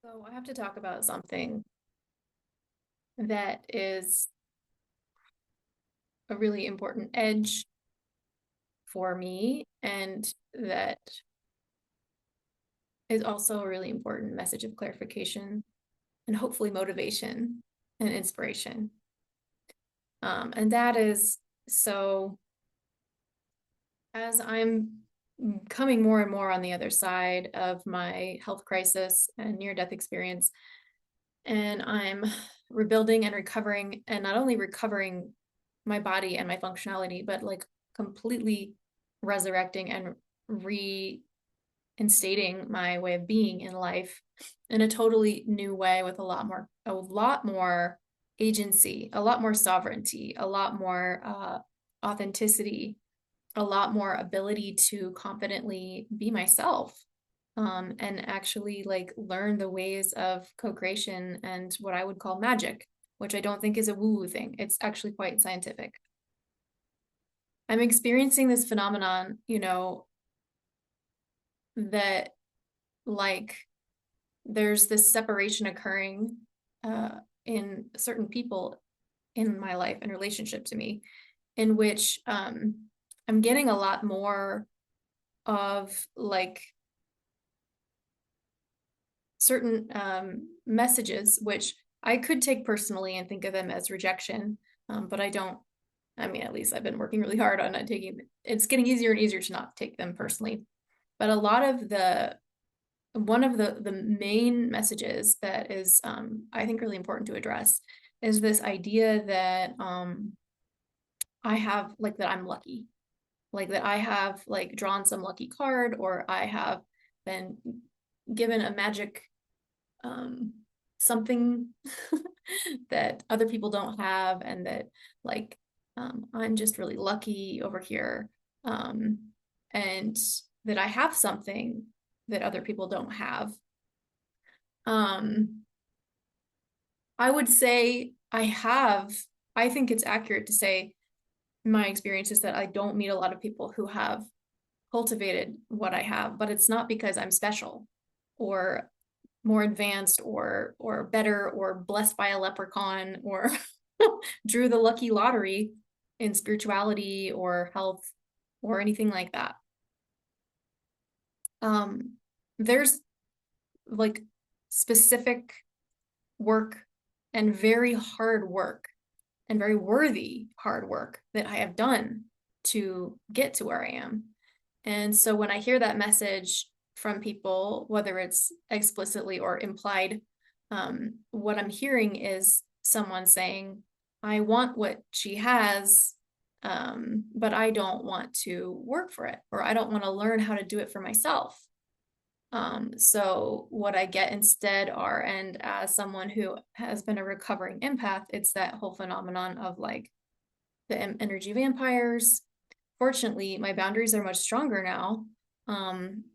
So I have to talk about something that is a really important edge for me, and that is also a really important message of clarification and hopefully motivation and inspiration. And that is so as I'm coming more and more on the other side of my health crisis and near-death experience, and I'm rebuilding and recovering, and not only recovering my body and my functionality, but like completely resurrecting and reinstating my way of being in life in a totally new way with a lot more agency, a lot more sovereignty, a lot more authenticity, a lot more ability to confidently be myself, and actually like learn the ways of co-creation and what I would call magic, which I don't think is a woo-woo thing. It's actually quite scientific. I'm experiencing this phenomenon, that like there's this separation occurring in certain people in my life in relationship to me, in which I'm getting a lot more of like certain messages, which I could take personally and think of them as rejection, but I don't. I mean, at least I've been working really hard on not taking. It's getting easier and easier to not take them personally. But a lot of the one of the main messages that is, I think, really important to address is this idea that I have like that I'm lucky, like that I have like drawn some lucky card, or I have been given a magic um, something that other people don't have, and that like I'm just really lucky over here, um, and that I have something that other people don't have. Um, I would say I think it's accurate to say my experience is that I don't meet a lot of people who have cultivated what I have, but it's not because I'm special or more advanced or better or blessed by a leprechaun or drew the lucky lottery in spirituality or health or anything like that. Um, there's like specific work and very hard work and very worthy hard work that I have done to get to where I am. And so when I hear that message from people, whether it's explicitly or implied, what I'm hearing is someone saying, I want what she has, but I don't want to work for it, or I don't want to learn how to do it for myself. So what I get instead are, and as someone who has been a recovering empath, it's that whole phenomenon of like the energy vampires. Fortunately, my boundaries are much stronger now. Um,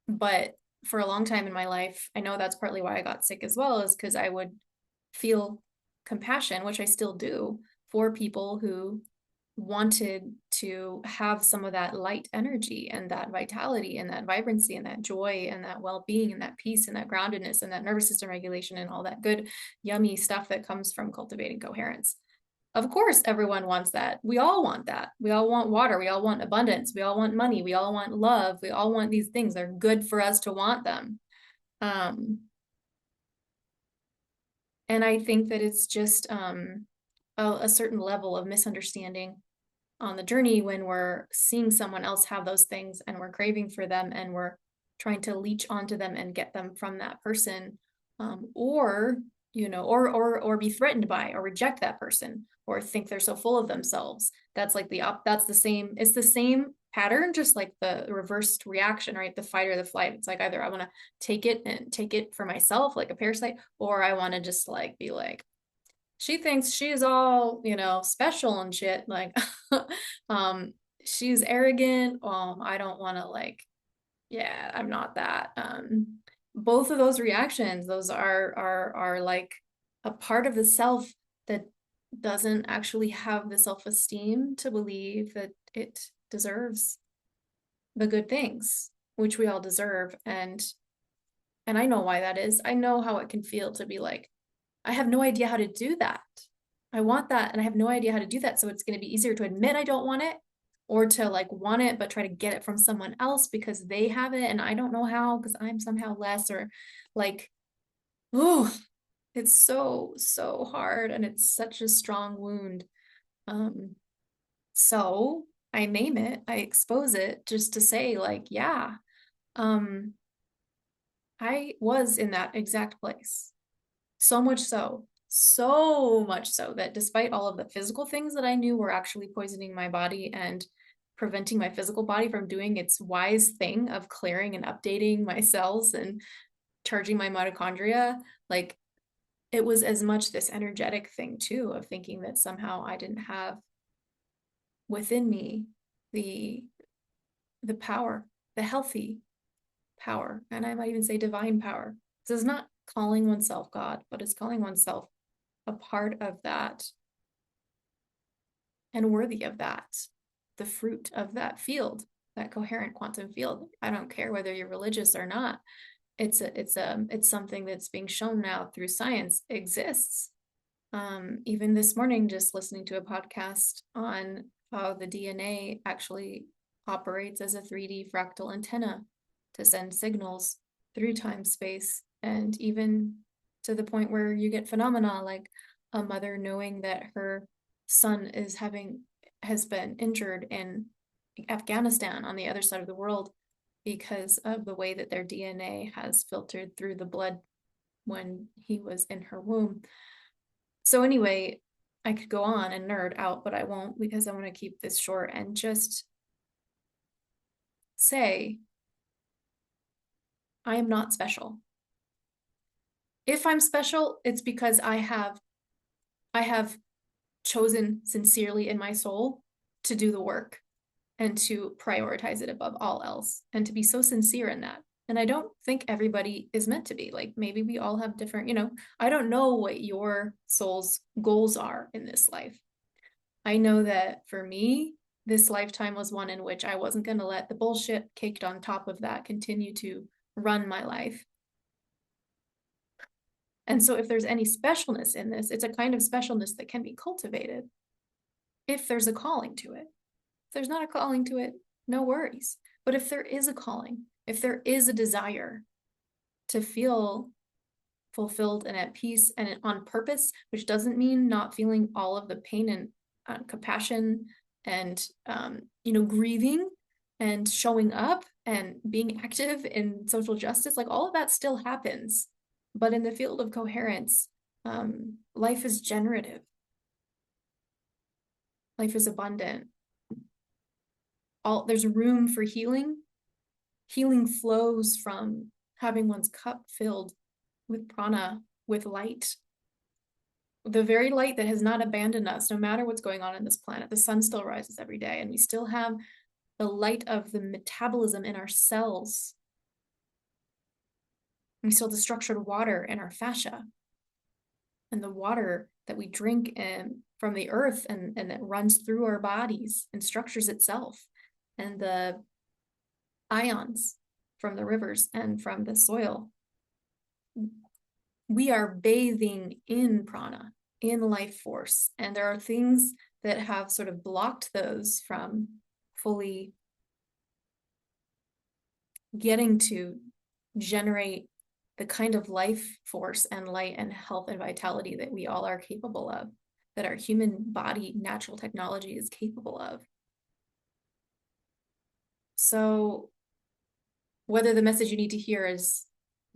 but for a long time in my life, I know that's partly why I got sick as well, is because I would feel compassion, which I still do, for people who wanted to have some of that light energy and that vitality and that vibrancy and that joy and that well-being and that peace and that groundedness and that nervous system regulation and all that good yummy stuff that comes from cultivating coherence. Of course, everyone wants that. We all want that. We all want water. We all want abundance. We all want money. We all want love. We all want these things. They're good for us to want them. Um, and I think that it's just a certain level of misunderstanding on the journey when we're seeing someone else have those things and we're craving for them and we're trying to leech onto them and get them from that person, or or be threatened by or reject that person or think they're so full of themselves. That's like that's the same, it's the same pattern, just like the reversed reaction, right? The fight or the flight. It's like either I want to take it and take it for myself like a parasite, or I want to just like be like, she thinks she's all, special and shit. Like, um, she's arrogant. I don't want to like, yeah, I'm not that. Both of those reactions, those are like a part of the self that doesn't actually have the self-esteem to believe that it deserves the good things, which we all deserve. And And I know why that is. I know how it can feel to be like, I have no idea how to do that. I want that and I have no idea how to do that. So it's going to be easier to admit I don't want it or to like want it, but try to get it from someone else because they have it and I don't know how because I'm somehow less or like, oh, it's so, so hard and it's such a strong wound. So I name it, I expose it just to say like, yeah, um, I was in that exact place. So much so that despite all of the physical things that I knew were actually poisoning my body and preventing my physical body from doing its wise thing of clearing and updating my cells and charging my mitochondria, like it was as much this energetic thing too of thinking that somehow I didn't have within me the the power, the healthy power, and I might even say divine power. This is not calling oneself God, but it's calling oneself a part of that and worthy of that, the fruit of that field, that coherent quantum field. I don't care whether you're religious or not. It's something that's being shown now through science exists. Even this morning, just listening to a podcast on how the DNA actually operates as a 3D fractal antenna to send signals through time space, and even to the point where you get phenomena like a mother knowing that her son has been injured in Afghanistan on the other side of the world because of the way that their DNA has filtered through the blood when he was in her womb. So anyway, I could go on and nerd out, but I won't because I want to keep this short and just say I am not special. If I'm special, it's because I have chosen sincerely in my soul to do the work and to prioritize it above all else and to be so sincere in that. And I don't think everybody is meant to be. Like maybe we all have different, I don't know what your soul's goals are in this life. I know that for me, this lifetime was one in which I wasn't going to let the bullshit caked on top of that continue to run my life. And so if there's any specialness in this, it's a kind of specialness that can be cultivated if there's a calling to it. If there's not a calling to it, no worries. But if there is a calling, if there is a desire to feel fulfilled and at peace and on purpose, which doesn't mean not feeling all of the pain and compassion and grieving and showing up and being active in social justice, like all of that still happens. But in the field of coherence, life is generative. Life is abundant. There's room for healing. Healing flows from having one's cup filled with prana, with light. The very light that has not abandoned us, no matter what's going on this planet. The sun still rises every day, and we still have the light of the metabolism in our cells. We still have the structured water in our fascia. And the water that we drink from the earth and that runs through our bodies and structures itself. And the ions from the rivers and from the soil. We are bathing in prana, in life force. And there are things that have sort of blocked those from fully getting to generate the kind of life force and light and health and vitality that we all are capable of, that our human body natural technology is capable of. So whether the message you need to hear is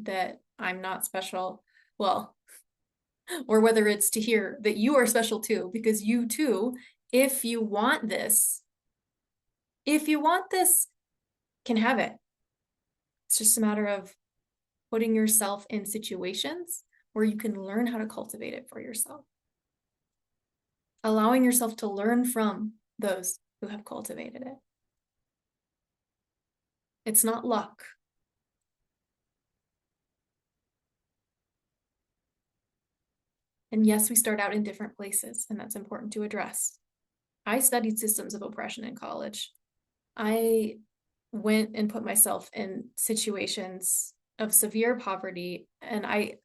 that I'm not special, well, or whether it's to hear that you are special too, because you too, if you want this, can have it. It's just a matter of putting yourself in situations where you can learn how to cultivate it for yourself. Allowing yourself to learn from those who have cultivated it. It's not luck. And yes, we start out in different places, and that's important to address. I studied systems of oppression in college. I went and put myself in situations of severe poverty, and I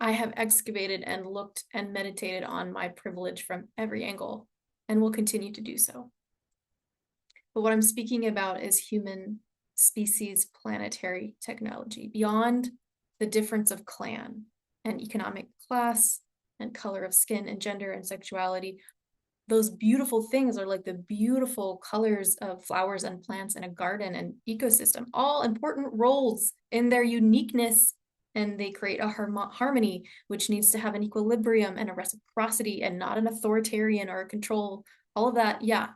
have excavated and looked and meditated on my privilege from every angle and will continue to do so. But what I'm speaking about is human species planetary technology, beyond the difference of clan and economic class and color of skin and gender and sexuality. Those beautiful things are like the beautiful colors of flowers and plants in a garden and ecosystem, all important roles in their uniqueness, and they create a harmony, which needs to have an equilibrium and a reciprocity and not an authoritarian or a control. All of that, yeah.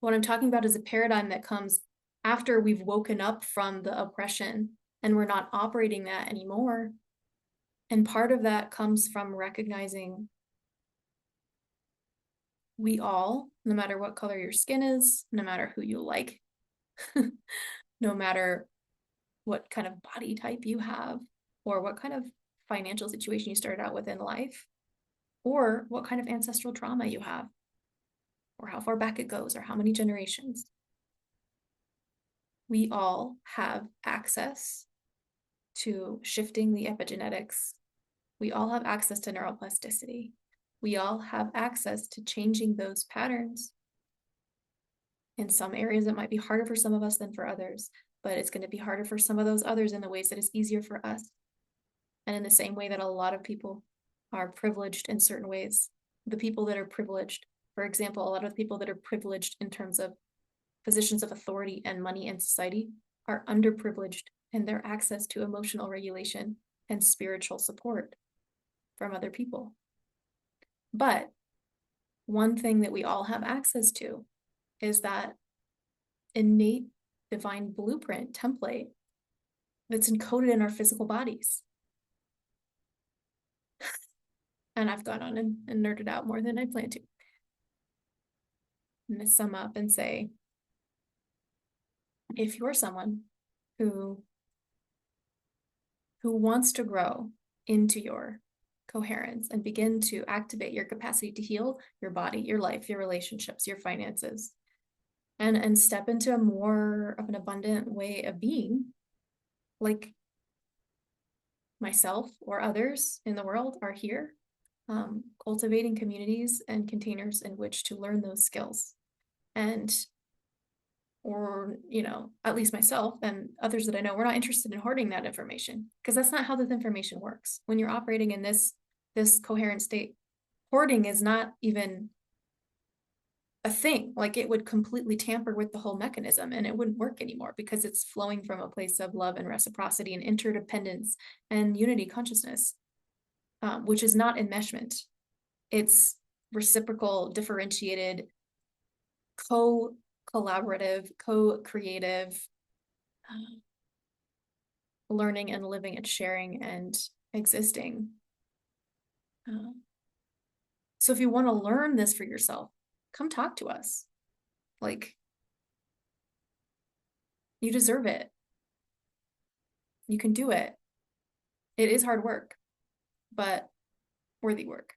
What I'm talking about is a paradigm that comes after we've woken up from the oppression and we're not operating that anymore. And part of that comes from recognizing we all, no matter what color your skin is, no matter who you like, no matter what kind of body type you have, or what kind of financial situation you started out with in life, or what kind of ancestral trauma you have, or how far back it goes, or how many generations. We all have access to shifting the epigenetics. We all have access to neuroplasticity. We all have access to changing those patterns. In some areas, it might be harder for some of us than for others, but it's going to be harder for some of those others in the ways that it's easier for us. And in the same way that a lot of people are privileged in certain ways, the people that are privileged, for example, a lot of people that are privileged in terms of positions of authority and money in society are underprivileged in their access to emotional regulation and spiritual support from other people. But one thing that we all have access to is that innate divine blueprint template that's encoded in our physical bodies. And I've gone on and nerded out more than I planned to. I'm going to sum up and say, if you're someone who wants to grow into your coherence and begin to activate your capacity to heal your body, your life, your relationships, your finances, and step into a more of an abundant way of being, like myself or others in the world are here, cultivating communities and containers in which to learn those skills. And, or, at least myself and others that I know, we're not interested in hoarding that information, because that's not how this information works. When you're operating in this coherent state, hoarding is not even a thing. Like, it would completely tamper with the whole mechanism and it wouldn't work anymore, because it's flowing from a place of love and reciprocity and interdependence and unity consciousness, which is not enmeshment. It's reciprocal, differentiated, co-collaborative, co-creative learning and living and sharing and existing. So if you want to learn this for yourself, come talk to us. Like, you deserve it. You can do it. It is hard work, but worthy work.